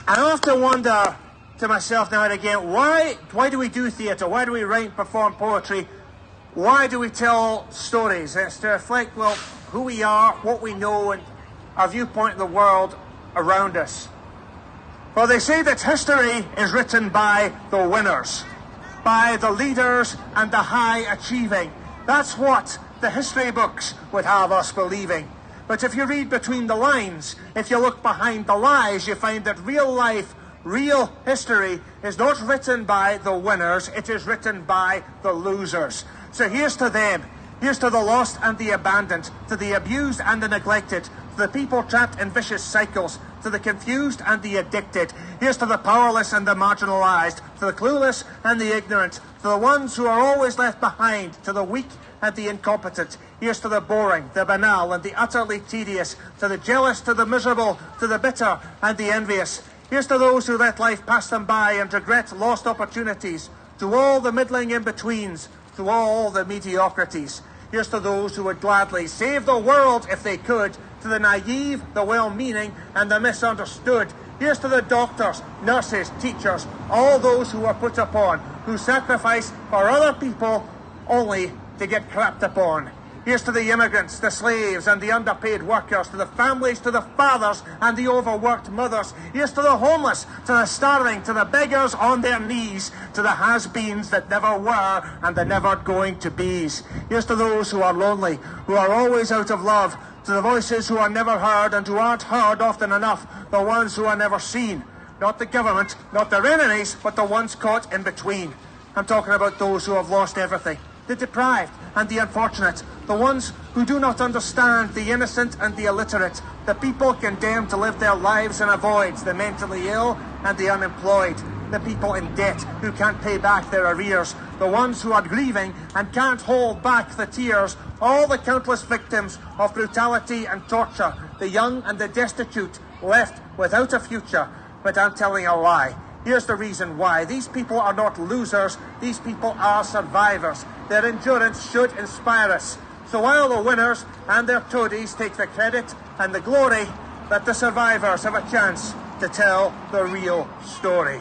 I often wonder to myself now and again, why do we do theatre? Why do we write and perform poetry? Why do we tell stories? It's to reflect, well, who we are, what we know, and our viewpoint of the world around us. Well, they say that history is written by the winners, by the leaders and the high achieving. That's what the history books would have us believing. But if you read between the lines, if you look behind the lies, you find that real life, real history is not written by the winners, it is written by the losers. So here's to them. Here's to the lost and the abandoned, to the abused and the neglected, to the people trapped in vicious cycles, to the confused and the addicted. Here's to the powerless and the marginalised, to the clueless and the ignorant, to the ones who are always left behind, to the weak and the incompetent. Here's to the boring, the banal and the utterly tedious, to the jealous, to the miserable, to the bitter and the envious. Here's to those who let life pass them by and regret lost opportunities, to all the middling in-betweens, to all the mediocrities. Here's to those who would gladly save the world if they could, to the naive, the well-meaning and the misunderstood. Here's to the doctors, nurses, teachers, all those who are put upon, who sacrifice for other people only to get crapped upon. Here's to the immigrants, the slaves and the underpaid workers, to the families, to the fathers and the overworked mothers. Here's to the homeless, to the starving, to the beggars on their knees, to the has-beens that never were and the never going to be's. Here's to those who are lonely, who are always out of love, to the voices who are never heard and who aren't heard often enough, the ones who are never seen. Not the government, not their enemies, but the ones caught in between. I'm talking about those who have lost everything, the deprived and the unfortunate, the ones who do not understand, the innocent and the illiterate, the people condemned to live their lives in a void, the mentally ill and the unemployed, the people in debt who can't pay back their arrears, the ones who are grieving and can't hold back the tears, all the countless victims of brutality and torture, the young and the destitute left without a future. But I'm telling a lie. Here's the reason why. These people are not losers, these people are survivors. Their endurance should inspire us. So while the winners and their toadies take the credit and the glory, let the survivors have a chance to tell the real story.